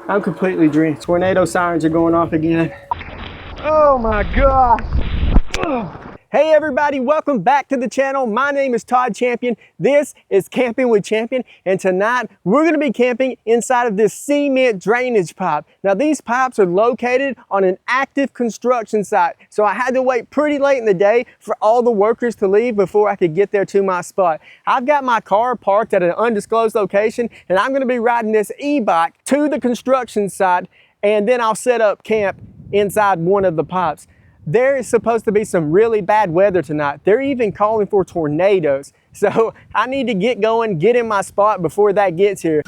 I'm completely drenched. Tornado sirens are going off again. Oh my gosh. Ugh. Hey everybody, welcome back to the channel. My name is Todd Champion. This is Camping with Champion, and tonight we're gonna be camping inside of this cement drainage pipe. Now these pipes are located on an active construction site, so I had to wait pretty late in the day for all the workers to leave before I could get there to my spot. I've got my car parked at an undisclosed location, and I'm gonna be riding this e-bike to the construction site, and then I'll set up camp inside one of the pipes. There is supposed to be some really bad weather tonight. They're even calling for tornadoes. So I need to get going, get in my spot before that gets here.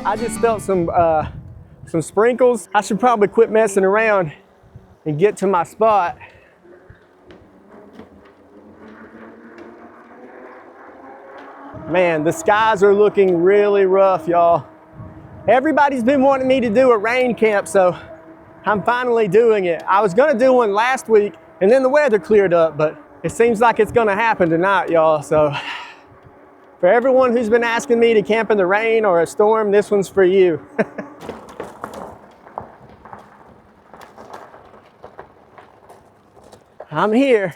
I just felt some sprinkles. I should probably quit messing around and get to my spot. Man, the skies are looking really rough, y'all. Everybody's been wanting me to do a rain camp, so I'm finally doing it. I was gonna do one last week, and then the weather cleared up, but it seems like it's gonna happen tonight, y'all, so. For everyone who's been asking me to camp in the rain or a storm, this one's for you. I'm here.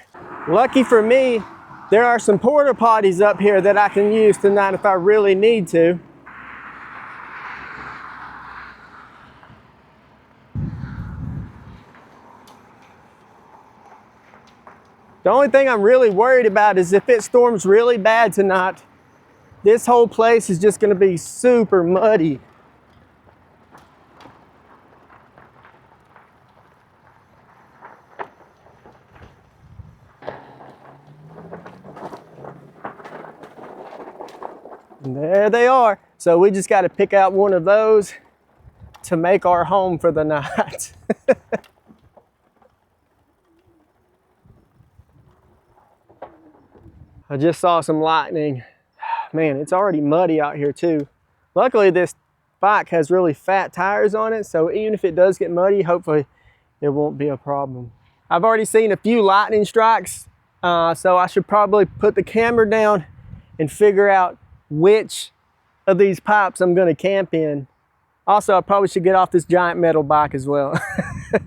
Lucky for me, there are some porta potties up here that I can use tonight if I really need to. The only thing I'm really worried about is if it storms really bad tonight, this whole place is just going to be super muddy. And there they are. So we just got to pick out one of those to make our home for the night. I just saw some lightning. Man, it's already muddy out here too. Luckily this bike has really fat tires on it, so even if it does get muddy, hopefully it won't be a problem. I've already seen a few lightning strikes, so I should probably put the camera down and figure out which of these pipes I'm gonna camp in. Also, I probably should get off this giant metal bike as well. All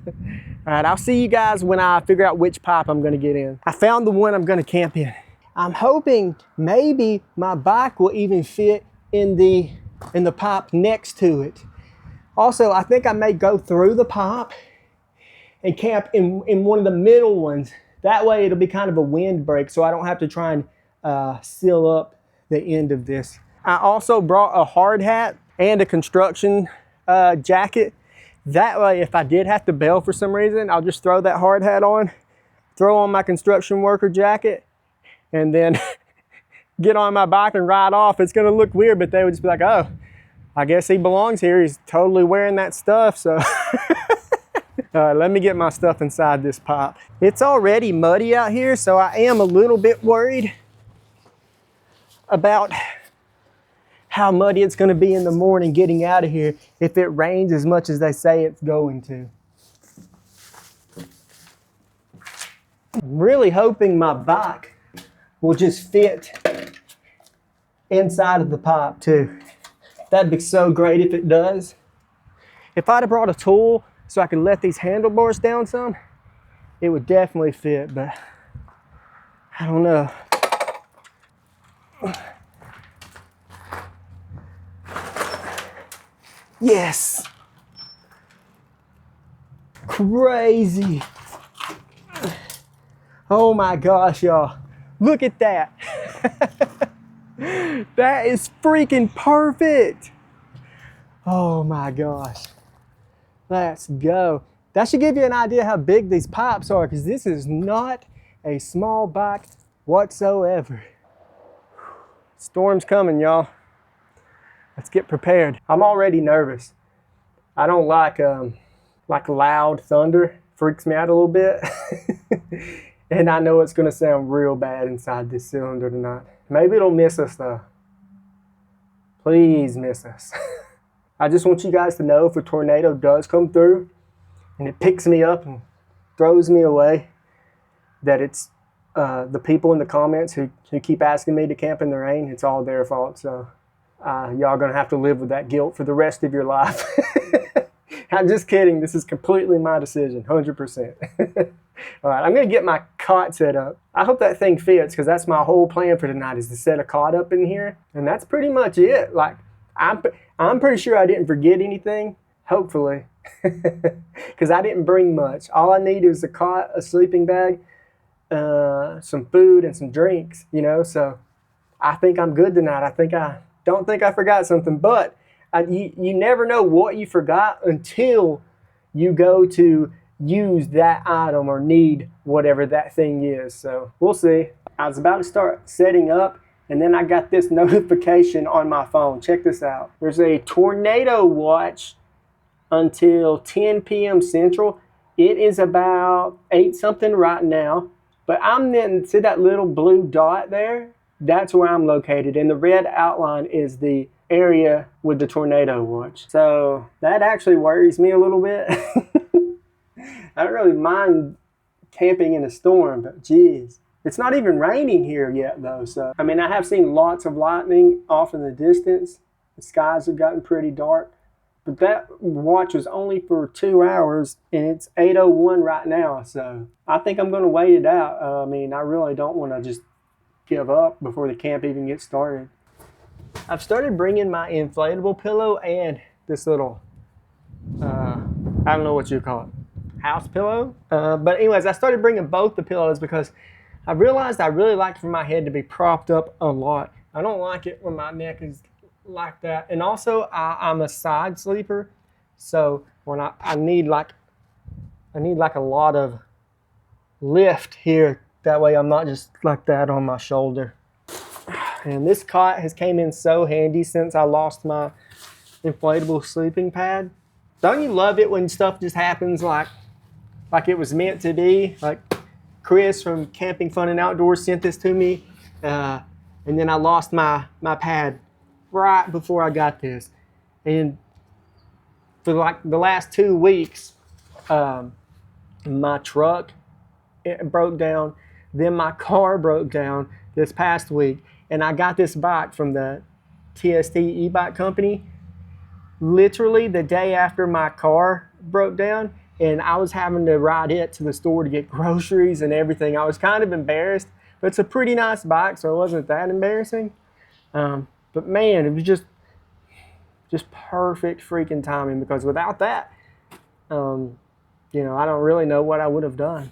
right, I'll see you guys when I figure out which pipe I'm gonna get in. I found the one I'm gonna camp in. I'm hoping maybe my bike will even fit in the pipe next to it. Also, I think I may go through the pipe and camp in one of the middle ones. That way it'll be kind of a windbreak, so I don't have to try and seal up the end of this. I also brought a hard hat and a construction jacket. That way, if I did have to bail for some reason, I'll just throw that hard hat on, throw on my construction worker jacket, and then get on my bike and ride off. It's gonna look weird, but they would just be like, oh, I guess he belongs here. He's totally wearing that stuff, so. All right, let me get my stuff inside this pipe. It's already muddy out here, so I am a little bit worried about how muddy it's gonna be in the morning getting out of here if it rains as much as they say it's going to. I'm really hoping my bike will just fit inside of the pipe too. That'd be so great if it does. If I'd have brought a tool so I could let these handlebars down some, it would definitely fit, but I don't know. Yes. Crazy. Oh my gosh, y'all. Look at that. That is freaking perfect. Oh my gosh. Let's go. That should give you an idea how big these pipes are, because this is not a small bike whatsoever. Storm's coming, y'all. Let's get prepared. I'm already nervous. I don't like loud thunder. Freaks me out a little bit. And I know it's gonna sound real bad inside this cylinder tonight. Maybe it'll miss us though. Please miss us. I just want you guys to know if a tornado does come through and it picks me up and throws me away, that it's the people in the comments who keep asking me to camp in the rain, it's all their fault. So y'all gonna have to live with that guilt for the rest of your life. I'm just kidding. This is completely my decision, 100%. All right, I'm gonna get my cot set up. I hope that thing fits, because that's my whole plan for tonight, is to set a cot up in here. And that's pretty much it. Like, I'm pretty sure I didn't forget anything, hopefully, because I didn't bring much. All I need is a cot, a sleeping bag, some food, and some drinks, you know, so I think I'm good tonight. I don't think I forgot something, but you never know what you forgot until you go to use that item or need whatever that thing is. So we'll see. I was about to start setting up, and then I got this notification on my phone. Check this out. There's a tornado watch until 10 p.m. Central. It is about 8 something right now, but I'm then, see that little blue dot there? That's where I'm located, and the red outline is the area with the tornado watch. So that actually worries me a little bit. I don't really mind camping in a storm, but geez. It's not even raining here yet though, so. I mean, I have seen lots of lightning off in the distance. The skies have gotten pretty dark, but that watch was only for 2 hours, and it's 8:01 right now, so I think I'm gonna wait it out. I mean, I really don't wanna just give up before the camp even gets started. I've started bringing my inflatable pillow and this little, I don't know what you call it, house pillow. But anyways, I started bringing both the pillows because I realized I really like for my head to be propped up a lot. I don't like it when my neck is like that. And also I'm a side sleeper. So when I need like a lot of lift here. That way I'm not just like that on my shoulder. And this cot has came in so handy since I lost my inflatable sleeping pad. Don't you love it when stuff just happens like it was meant to be? Like Chris from Camping Fun and Outdoors sent this to me, and then I lost my pad right before I got this. And for like the last 2 weeks, my truck, it broke down. Then my car broke down this past week, and I got this bike from the TST e-bike company literally the day after my car broke down, and I was having to ride it to the store to get groceries and everything. I was kind of embarrassed, but it's a pretty nice bike, so it wasn't that embarrassing. But man, it was just perfect freaking timing, because without that, you know, I don't really know what I would have done.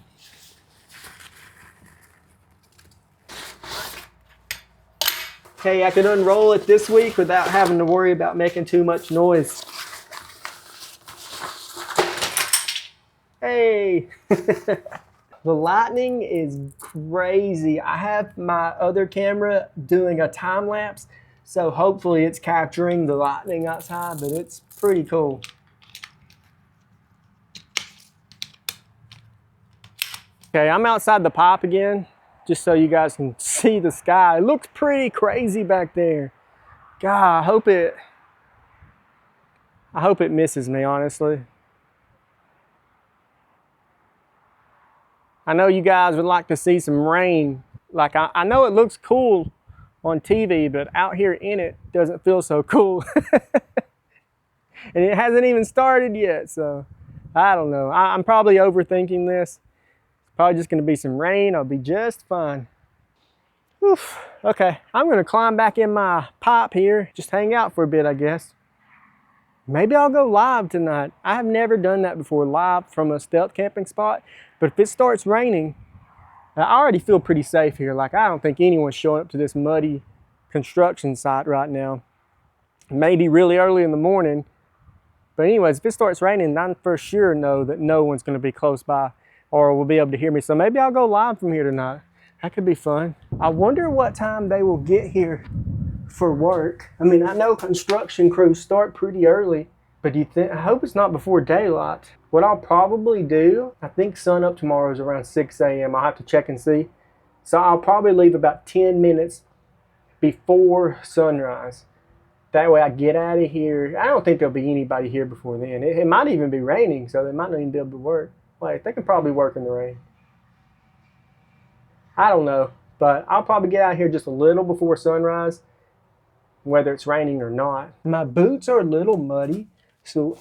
Okay, I can unroll it this week without having to worry about making too much noise. Hey! The lightning is crazy. I have my other camera doing a time lapse, so hopefully it's capturing the lightning outside, but it's pretty cool. Okay, I'm outside the pipe again, just so you guys can see the sky. It looks pretty crazy back there. God, I hope it misses me, honestly. I know you guys would like to see some rain. Like, I know it looks cool on TV, but out here in it doesn't feel so cool. And it hasn't even started yet, so I don't know. I'm probably overthinking this. Probably just gonna be some rain. I'll be just fine. Oof. Okay, I'm gonna climb back in my pipe here. Just hang out for a bit, I guess. Maybe I'll go live tonight. I have never done that before, live from a stealth camping spot. But if it starts raining, I already feel pretty safe here. Like, I don't think anyone's showing up to this muddy construction site right now. Maybe really early in the morning. But anyways, if it starts raining, I for sure know that no one's gonna be close by or will be able to hear me. So maybe I'll go live from here tonight. That could be fun. I wonder what time they will get here for work. I mean, I know construction crews start pretty early, but I hope it's not before daylight. What I'll probably do, I think sun up tomorrow is around 6 a.m. I'll have to check and see. So I'll probably leave about 10 minutes before sunrise. That way I get out of here. I don't think there'll be anybody here before then. It might even be raining, so they might not even be able to work. Wait, they can probably work in the rain. I don't know, but I'll probably get out here just a little before sunrise, whether it's raining or not. My boots are a little muddy, so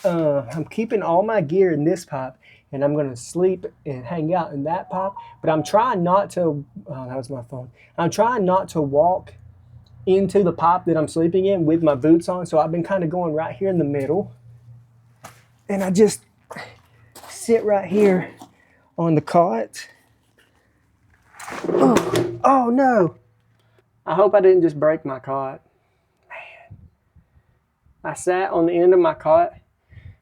I'm keeping all my gear in this pipe, and I'm gonna sleep and hang out in that pipe, but I'm trying not to, oh, that was my phone. I'm trying not to walk into the pipe that I'm sleeping in with my boots on, so I've been kind of going right here in the middle, and I just sit right here on the cot. Oh no! I hope I didn't just break my cot. Man. I sat on the end of my cot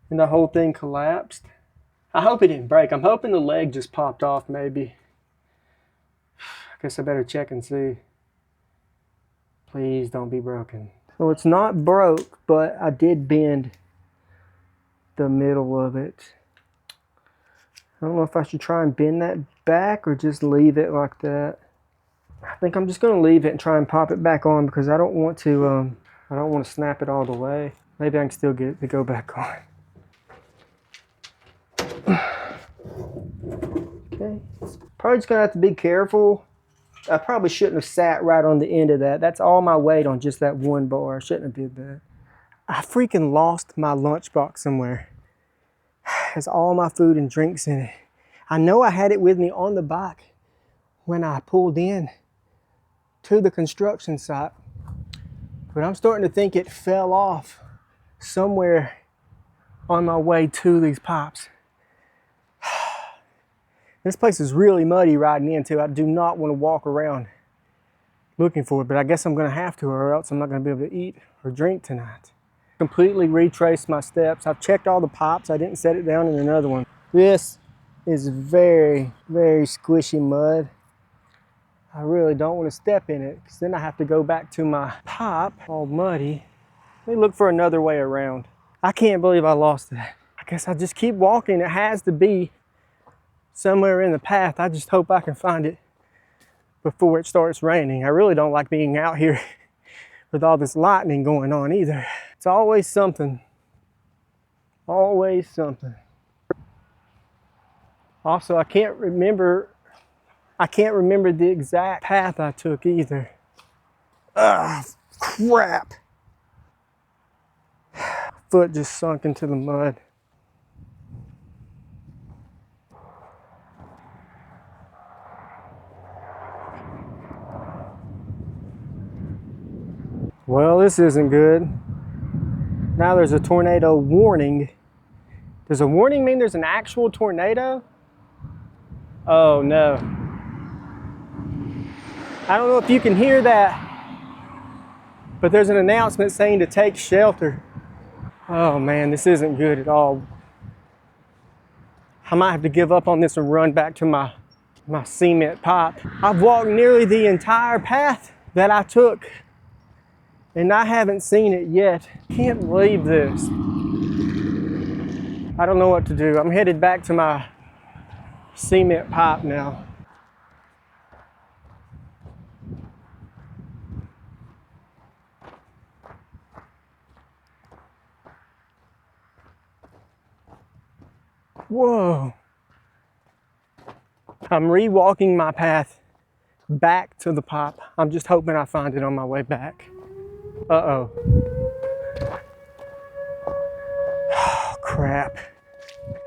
and the whole thing collapsed. I hope it didn't break. I'm hoping the leg just popped off maybe. I guess I better check and see. Please don't be broken. So it's not broke, but I did bend the middle of it. I don't know if I should try and bend that back or just leave it like that. I think I'm just gonna leave it and try and pop it back on because I don't want to snap it all the way. Maybe I can still get it to go back on. Okay, probably just gonna have to be careful. I probably shouldn't have sat right on the end of that. That's all my weight on just that one bar. I shouldn't have did that. I freaking lost my lunchbox somewhere. It has all my food and drinks in it. I know I had it with me on the bike when I pulled in to the construction site, but I'm starting to think it fell off somewhere on my way to these pipes. This place is really muddy riding into. I do not want to walk around looking for it, but I guess I'm gonna have to, or else I'm not gonna be able to eat or drink tonight. Completely retraced my steps. I've checked all the pipes. I didn't set it down in another one. This is very, very squishy mud. I really don't want to step in it because then I have to go back to my pipe all muddy. Let me look for another way around. I can't believe I lost that. I guess I just keep walking. It has to be somewhere in the path. I just hope I can find it before it starts raining. I really don't like being out here with all this lightning going on either. It's always something. Always something. Also, I can't remember the exact path I took either. Ugh, crap. Foot just sunk into the mud. Well, this isn't good. Now there's a tornado warning. Does a warning mean there's an actual tornado? Oh no. I don't know if you can hear that, but there's an announcement saying to take shelter. Oh man, this isn't good at all. I might have to give up on this and run back to my cement pipe. I've walked nearly the entire path that I took, and I haven't seen it yet. Can't believe this. I don't know what to do. I'm headed back to my cement pipe now. Whoa. I'm re-walking my path back to the pipe. I'm just hoping I find it on my way back. Uh-oh. Oh, crap.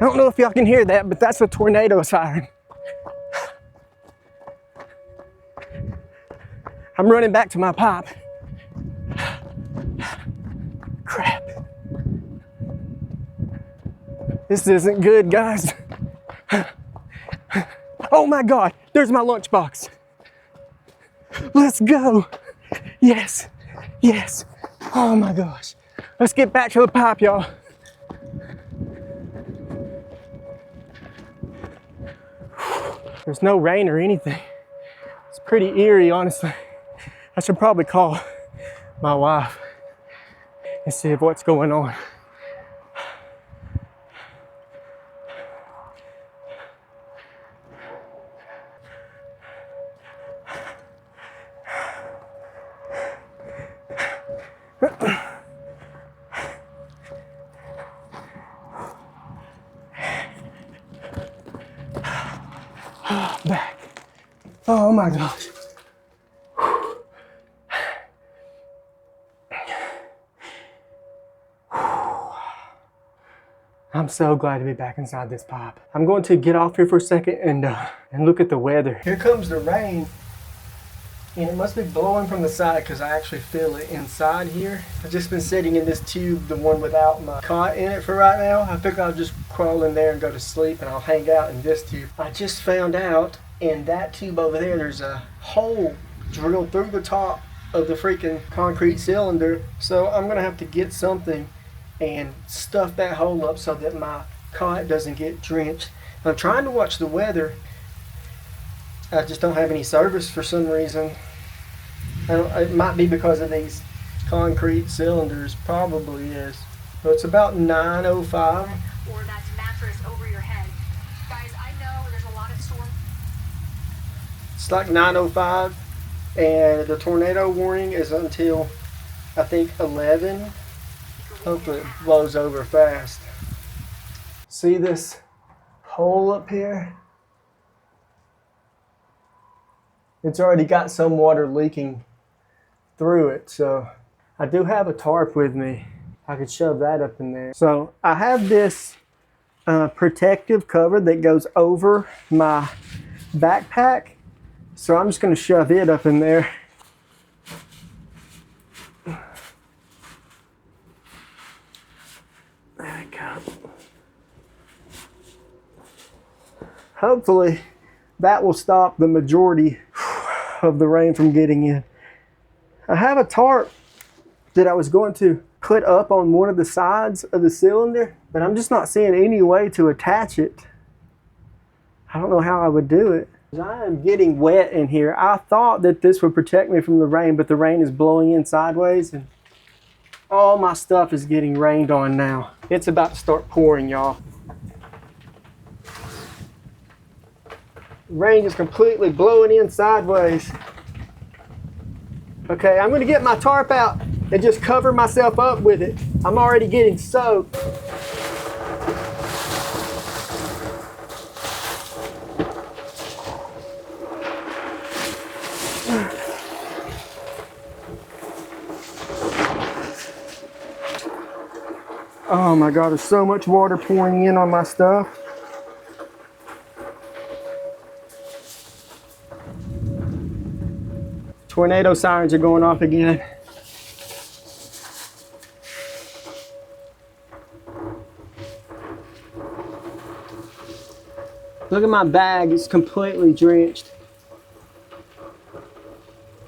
I don't know if y'all can hear that, but that's a tornado siren. I'm running back to my pipe. Crap. This isn't good, guys. Oh my God, there's my lunchbox. Let's go. Yes, yes. Oh my gosh. Let's get back to the pipe, y'all. There's no rain or anything. It's pretty eerie, honestly. I should probably call my wife and see what's going on. Back. Oh my gosh. I'm so glad to be back inside this pipe. I'm going to get off here for a second and look at the weather. Here comes the rain, and it must be blowing from the side because I actually feel it inside here. I've just been sitting in this tube, the one without my cot in it for right now. I think I'll just crawl in there and go to sleep, and I'll hang out in this tube. I just found out in that tube over there, there's a hole drilled through the top of the freaking concrete cylinder. So I'm gonna have to get something and stuff that hole up so that my cot doesn't get drenched. I'm trying to watch the weather. I just don't have any service for some reason. It might be because of these concrete cylinders, probably is. So it's about 9:05. Or that's mattress over your head. Guys, I know there's a lot of storm. It's like 9:05, and the tornado warning is until I think 11. Hopefully it blows over fast. See this hole up here? It's already got some water leaking through it, so I do have a tarp with me. I could shove that up in there. So I have this protective cover that goes over my backpack, so I'm just going to shove it up in there. There we go. Hopefully that will stop the majority of the rain from getting in. I have a tarp that I was going to put up on one of the sides of the cylinder, but I'm just not seeing any way to attach it. I don't know how I would do it. I am getting wet in here. I thought that this would protect me from the rain, but the rain is blowing in sideways and all my stuff is getting rained on now. It's about to start pouring, y'all. Rain is completely blowing in sideways. Okay, I'm gonna get my tarp out and just cover myself up with it. I'm already getting soaked. Oh my God, there's so much water pouring in on my stuff. Tornado sirens are going off again. Look at my bag, it's completely drenched.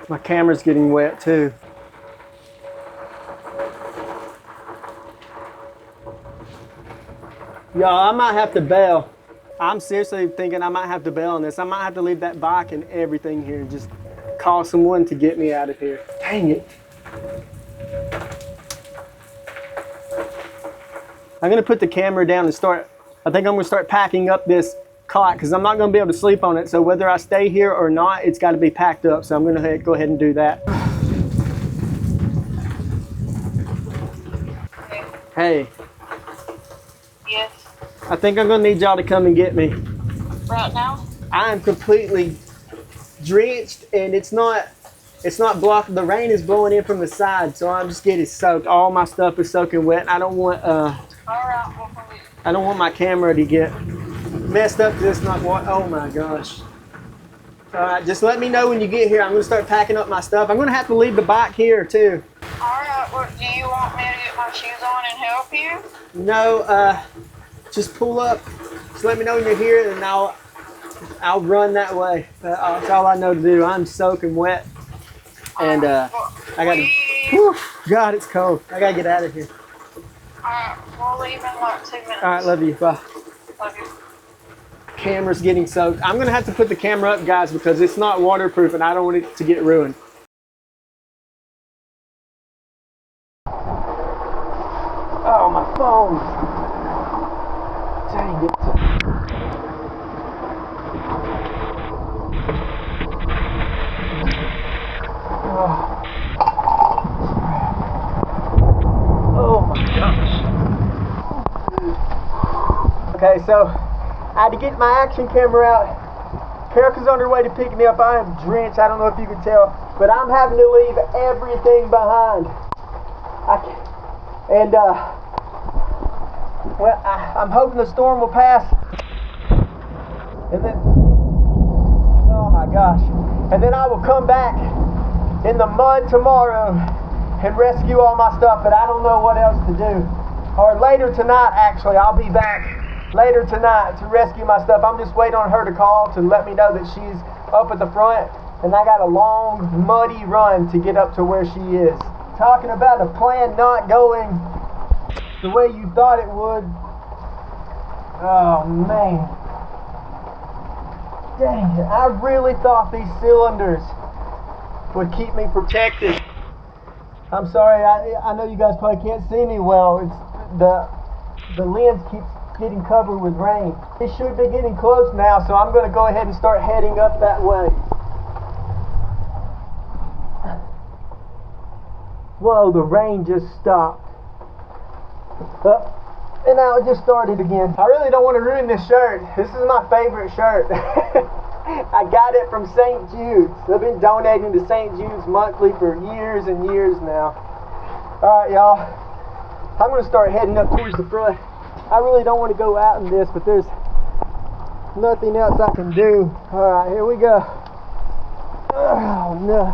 My camera's getting wet too. Y'all, I might have to bail. I'm seriously thinking I might have to bail on this. I might have to leave that bike and everything here and just call someone to get me out of here. Dang it. I'm gonna put the camera down and I think I'm gonna start packing up this cot because I'm not gonna be able to sleep on it. So whether I stay here or not, it's gotta be packed up. So I'm gonna go ahead and do that. Hey. Yes. I think I'm gonna need y'all to come and get me. Right now? I am completely drenched and it's not blocked. The rain is blowing in from the side, so I'm just getting soaked. All my stuff is soaking wet. I don't want my camera to get messed up because it's not what. Oh my gosh. All right, just let me know when you get here. I'm gonna start packing up my stuff. I'm gonna have to leave the bike here too. All right, well, do you want me to get my shoes on and help you? No, just pull up. Just let me know when you're here and I'll run that way. That's all I know to do. I'm soaking wet. And I gotta, whew, God, it's cold. I gotta get out of here. Alright, we'll leave in like 2 minutes. All right, love you, bye. Love you. camera's getting soaked. I'm gonna have to put the camera up, guys, because it's not waterproof and I don't want it to get ruined. Oh, my phone. Dang it. Oh my gosh. Okay, so I had to get my action camera out. Erica's on her way to pick me up. I am drenched. I don't know if you can tell, but I'm having to leave everything behind. Well, I'm hoping the storm will pass. And then, oh my gosh. And then I will come back in the mud tomorrow and rescue all my stuff, but I don't know what else to do. Or later tonight, actually, I'll be back later tonight to rescue my stuff. I'm just waiting on her to call to let me know that she's up at the front, and I got a long, muddy run to get up to where she is. Talking about a plan not going the way you thought it would. Oh man. Dang it, I really thought these cylinders would keep me protected. I'm sorry, I know you guys probably can't see me well. It's the lens keeps getting covered with rain. It should be getting close now, so I'm going to go ahead and start heading up that way. Whoa, the rain just stopped. And now it just started again. I really don't want to ruin this shirt. This is my favorite shirt. I got it from St. Jude's. I've been donating to St. Jude's monthly for years and years now. Alright, y'all. I'm going to start heading up towards the front. I really don't want to go out in this, but there's nothing else I can do. Alright, here we go. Oh, no.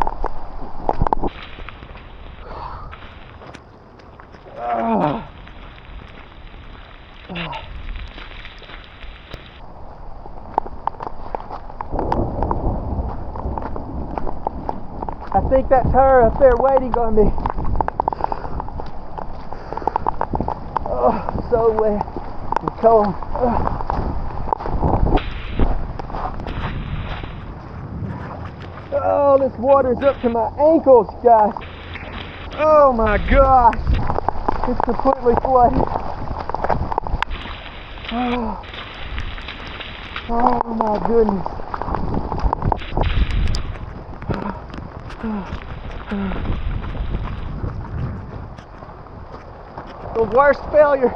Oh. I think that's her up there waiting on me. Oh, so wet and cold. Oh, this water's up to my ankles, guys. Oh my gosh. It's completely flooded. Oh my goodness. The worst failure.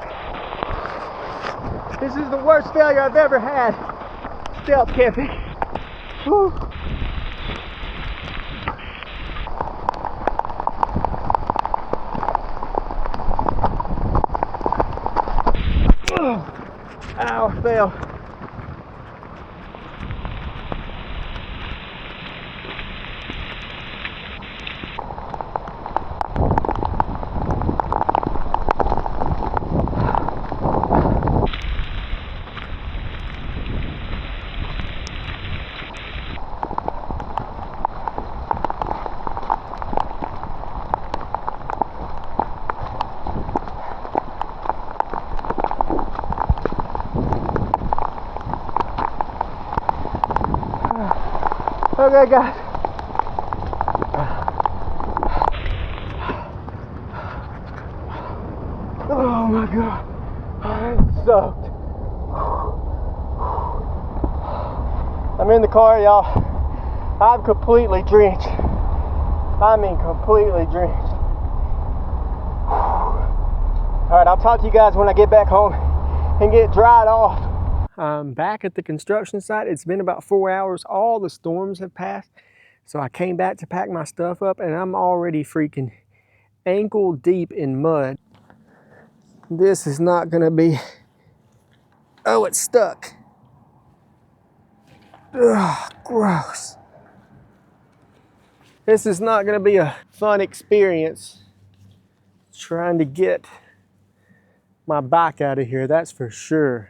This is the worst failure I've ever had. Stealth camping. Whew. Ow, I fell. Okay, guys. Oh my God. I'm soaked. I'm in the car, y'all. I'm completely drenched. I mean, completely drenched. Alright, I'll talk to you guys when I get back home and get dried off. I'm back at the construction site. It's been about 4 hours. All the storms have passed. So I came back to pack my stuff up and I'm already freaking ankle deep in mud. This is not gonna be, oh, it's stuck. Ugh, gross. This is not gonna be a fun experience trying to get my bike out of here, that's for sure.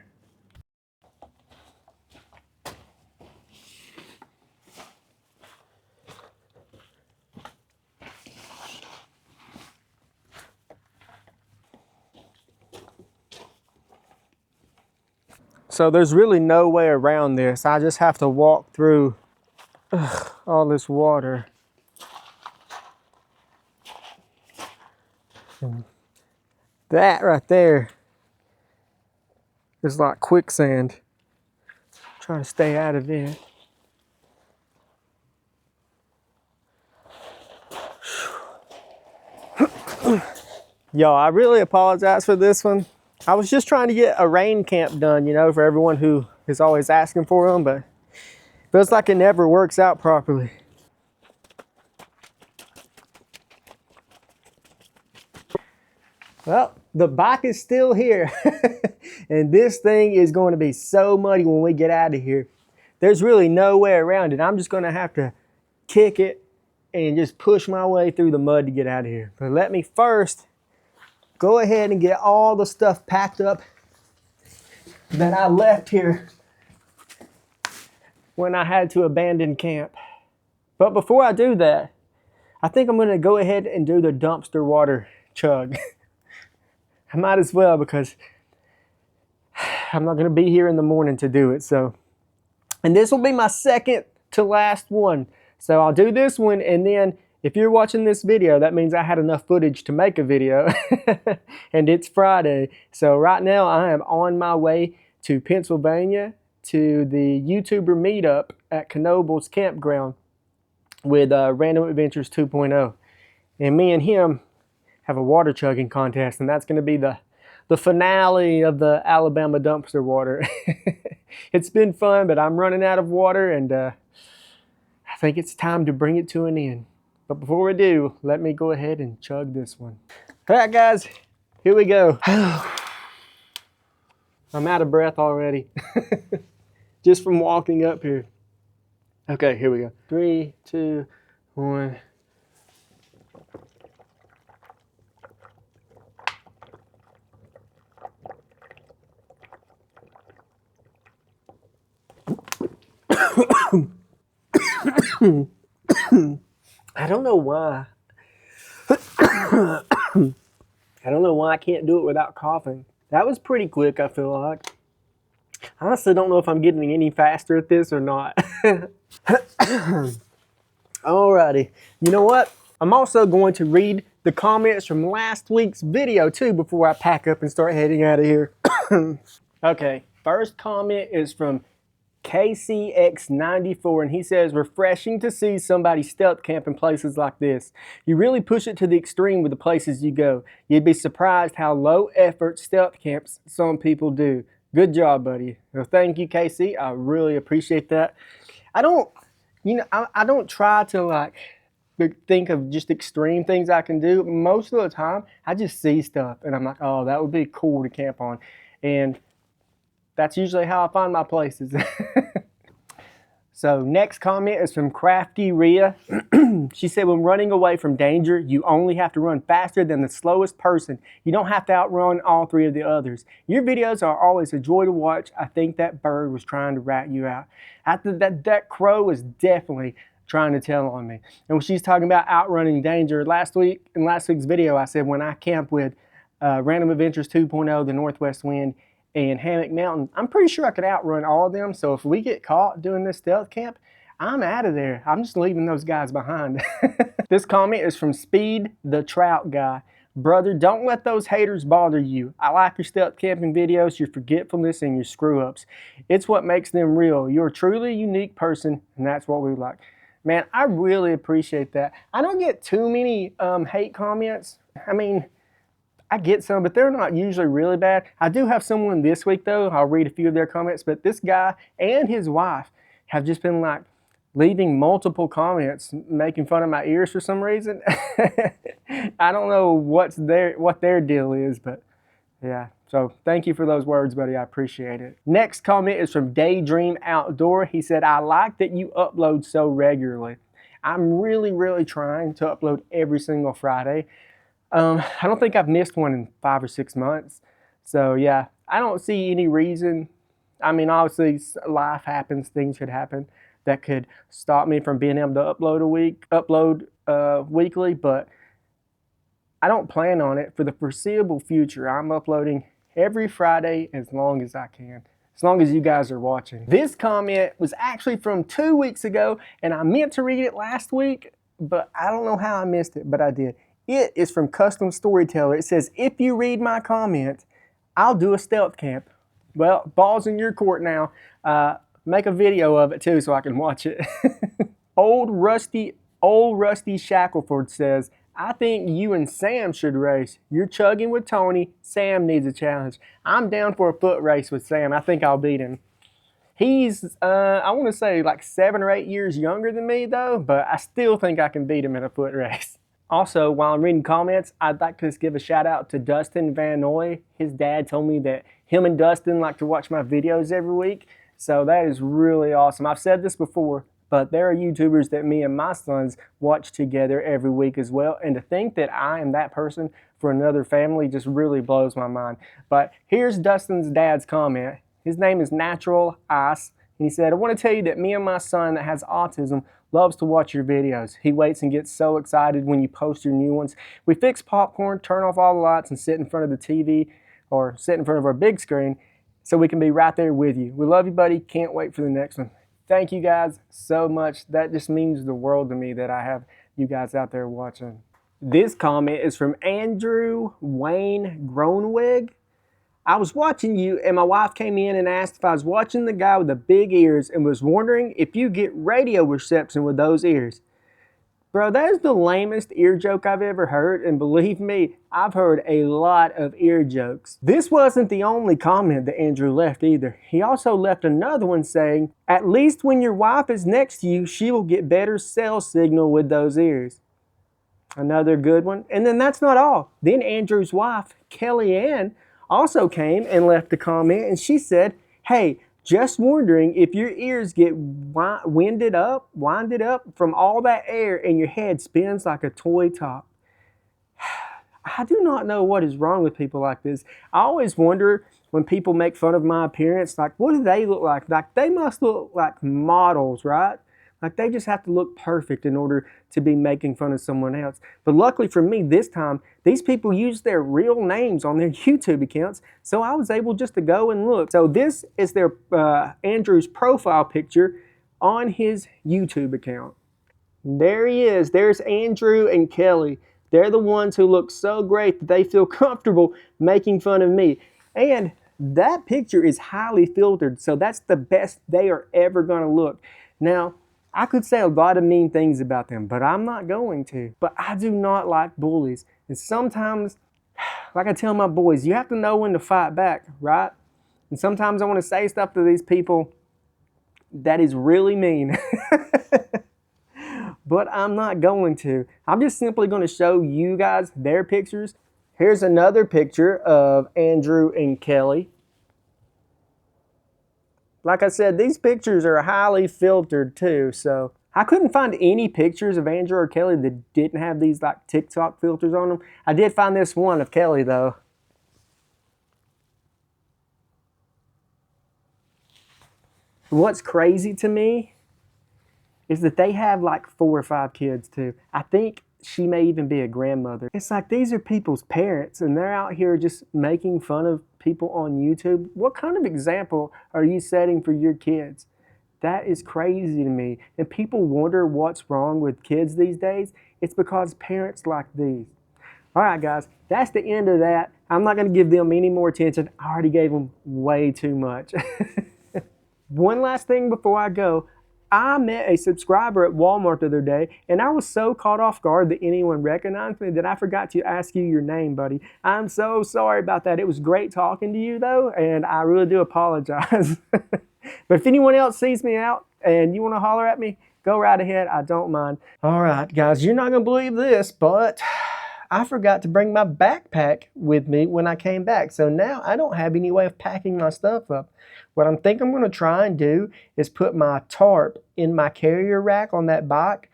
So there's really no way around this. I just have to walk through all this water. And that right there is like quicksand. Trying to stay out of it. Y'all, I really apologize for this one. I was just trying to get a rain camp done, you know, for everyone who is always asking for them, but feels like it never works out properly. Well, the bike is still here, and this thing is going to be so muddy when we get out of here. There's really no way around it. I'm just going to have to kick it and just push my way through the mud to get out of here. But let me first go ahead and get all the stuff packed up that I left here when I had to abandon camp. But before I do that, I think I'm going to go ahead and do the dumpster water chug. I might as well, because I'm not going to be here in the morning to do it. And this will be my second to last one. So I'll do this one, and then if you're watching this video, that means I had enough footage to make a video. And it's Friday. So right now I am on my way to Pennsylvania to the YouTuber meetup at Knoble's campground with Random Adventures 2.0. And me and him have a water chugging contest, and that's going to be the finale of the Alabama dumpster water. It's been fun, but I'm running out of water, and I think it's time to bring it to an end. But before we do, let me go ahead and chug this one. All right, guys, here we go. I'm out of breath already, just from walking up here. Okay, here we go. 3, 2, 1. I don't know why. I don't know why I can't do it without coughing. That was pretty quick, I feel like. I honestly don't know if I'm getting any faster at this or not. Alrighty. You know what? I'm also going to read the comments from last week's video too before I pack up and start heading out of here. Okay, first comment is from KCX94, and he says, refreshing to see somebody stealth camp in places like this. You really push it to the extreme with the places you go. You'd be surprised how low effort stealth camps some people do. Good job, buddy. Well, thank you, KC. I really appreciate that. I don't try to like think of just extreme things I can do. Most of the time, I just see stuff and I'm like, oh, that would be cool to camp on. And that's usually how I find my places. So next comment is from Crafty Rhea. She said, when running away from danger, you only have to run faster than the slowest person. You don't have to outrun all 3 of the others. Your videos are always a joy to watch. I think that bird was trying to rat you out. That crow was definitely trying to tell on me. And when she's talking about outrunning danger, in last week's video, I said when I camp with Random Adventures 2.0, the Northwest Wind, and Hammock Mountain, I'm pretty sure I could outrun all of them. So if we get caught doing this stealth camp, I'm out of there. I'm just leaving those guys behind. This comment is from Speed the Trout Guy. Brother, don't let those haters bother you. I like your stealth camping videos, your forgetfulness, and your screw-ups. It's what makes them real. You're a truly unique person, and that's what we like. Man, I really appreciate that. I don't get too many hate comments. I mean, I get some, but they're not usually really bad. I do have someone this week, though. I'll read a few of their comments, but this guy and his wife have just been like leaving multiple comments, making fun of my ears for some reason. I don't know what their deal is, but yeah. So thank you for those words, buddy. I appreciate it. Next comment is from Daydream Outdoor. He said, I like that you upload so regularly. I'm really, really trying to upload every single Friday. I don't think I've missed one in 5 or 6 months. So yeah, I don't see any reason. I mean, obviously life happens, things could happen that could stop me from being able to upload weekly, but I don't plan on it for the foreseeable future. I'm uploading every Friday as long as I can. as long as you guys are watching. This comment was actually from 2 weeks ago, and I meant to read it last week, but I don't know how I missed it, but I did. It is from Custom Storyteller. It says, if you read my comment, I'll do a stealth camp. Well, ball's in your court now. Make a video of it too so I can watch it. Old Rusty Shackleford says, I think you and Sam should race. You're chugging with Tony. Sam needs a challenge. I'm down for a foot race with Sam. I think I'll beat him. He's, I want to say like 7 or 8 years younger than me though, but I still think I can beat him in a foot race. Also, while I'm reading comments, I'd like to just give a shout out to Dustin Van Noy. His dad told me that him and Dustin like to watch my videos every week. So that is really awesome. I've said this before, but there are YouTubers that me and my sons watch together every week as well. And to think that I am that person for another family just really blows my mind. But here's Dustin's dad's comment. His name is Natural Ice. And he said, I want to tell you that me and my son that has autism loves to watch your videos. He waits and gets so excited when you post your new ones. We fix popcorn, turn off all the lights, and sit in front of the TV or sit in front of our big screen so we can be right there with you. We love you, buddy. Can't wait for the next one. Thank you guys so much. That just means the world to me that I have you guys out there watching. This comment is from Andrew Wayne Groenweg. I was watching you and my wife came in and asked if I was watching the guy with the big ears and was wondering if you get radio reception with those ears. Bro, that is the lamest ear joke I've ever heard, and believe me, I've heard a lot of ear jokes. This wasn't the only comment that Andrew left either. He also left another one saying, at least when your wife is next to you, she will get better cell signal with those ears. Another good one. And then that's not all. Then Andrew's wife, Kellyanne, also came and left a comment, and she said, hey, just wondering if your ears get winded up from all that air and your head spins like a toy top. I do not know what is wrong with people like this. I always wonder when people make fun of my appearance, like, what do they look like? Like, they must look like models, right? Like, they just have to look perfect in order to be making fun of someone else. But luckily for me this time, these people use their real names on their YouTube accounts, so I was able just to go and look. So this is their Andrew's profile picture on his YouTube account. There he is. There's Andrew and Kelly. They're the ones who look so great that they feel comfortable making fun of me. And that picture is highly filtered, so that's the best they are ever going to look. Now, I could say a lot of mean things about them, but I'm not going to. But I do not like bullies. And sometimes, like I tell my boys, you have to know when to fight back, right? And sometimes I want to say stuff to these people that is really mean. But I'm not going to. I'm just simply going to show you guys their pictures. Here's another picture of Andrew and Kelly. Like I said, these pictures are highly filtered too, so I couldn't find any pictures of Andrew or Kelly that didn't have these like TikTok filters on them. I did find this one of Kelly though. What's crazy to me is that they have like 4 or 5 kids too. I think she may even be a grandmother. It's like these are people's parents and they're out here just making fun of people on YouTube. What kind of example are you setting for your kids? That is crazy to me. And people wonder what's wrong with kids these days. It's because parents like these. All right, guys, that's the end of that. I'm not going to give them any more attention. I already gave them way too much. One last thing before I go. I met a subscriber at Walmart the other day, and I was so caught off guard that anyone recognized me that I forgot to ask you your name, buddy. I'm so sorry about that. It was great talking to you, though, and I really do apologize. But if anyone else sees me out and you want to holler at me, go right ahead. I don't mind. All right, guys, you're not going to believe this, but I forgot to bring my backpack with me when I came back. So now I don't have any way of packing my stuff up. What I think I'm going to try and do is put my tarp in my carrier rack on that bike,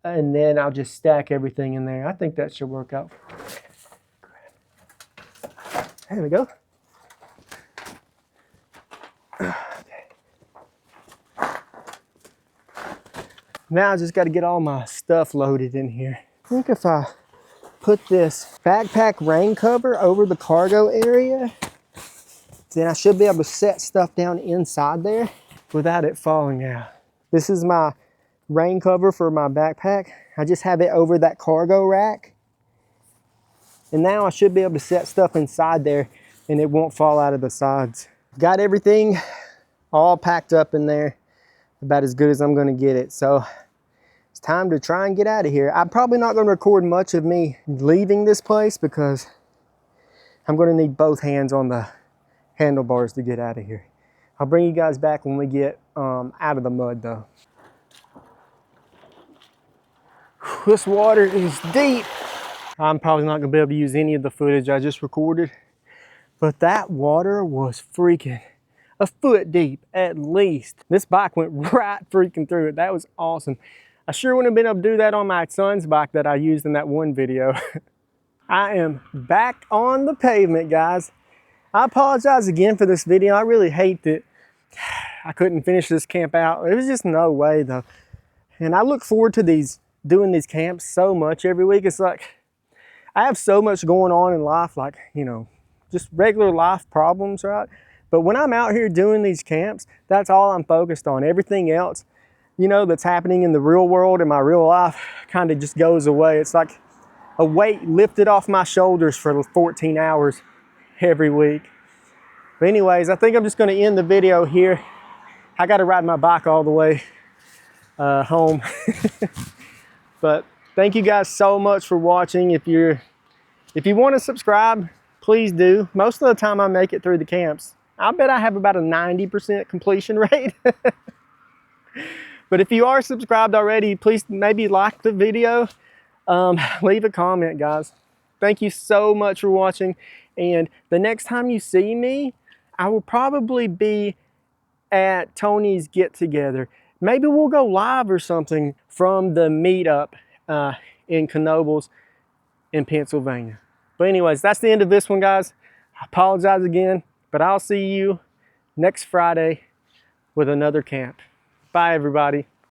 and then I'll just stack everything in there. I think that should work out. There we go. Now I just got to get all my stuff loaded in here. I think if I put this backpack rain cover over the cargo area, then I should be able to set stuff down inside there without it falling out. This is my rain cover for my backpack. I just have it over that cargo rack. And now I should be able to set stuff inside there and it won't fall out of the sides. Got everything all packed up in there, about as good as I'm gonna get it. So it's time to try and get out of here. I'm probably not gonna record much of me leaving this place because I'm gonna need both hands on the handlebars to get out of here. I'll bring you guys back when we get out of the mud though. This water is deep. I'm probably not gonna be able to use any of the footage I just recorded, but that water was freaking a foot deep at least. This bike went right freaking through it. That was awesome. I sure wouldn't have been able to do that on my son's bike that I used in that one video. I am back on the pavement, guys. I apologize again for this video. I really hate that I couldn't finish this camp out. There was just no way though. And I look forward to doing these camps so much every week. It's like, I have so much going on in life, like, you know, just regular life problems, right? But when I'm out here doing these camps, that's all I'm focused on. Everything else, you know, that's happening in the real world, in my real life, kind of just goes away. It's like a weight lifted off my shoulders for 14 hours every week. But anyways, I think I'm just gonna end the video here. I gotta ride my bike all the way home. But thank you guys so much for watching. If you want to subscribe, please do. Most of the time I make it through the camps. I bet I have about a 90% completion rate. But if you are subscribed already, please maybe like the video. Leave a comment, guys. Thank you so much for watching. And the next time you see me, I will probably be at Tony's get-together. Maybe we'll go live or something from the meetup in Knoebels in Pennsylvania. But anyways, that's the end of this one, guys. I apologize again, but I'll see you next Friday with another camp. Bye, everybody.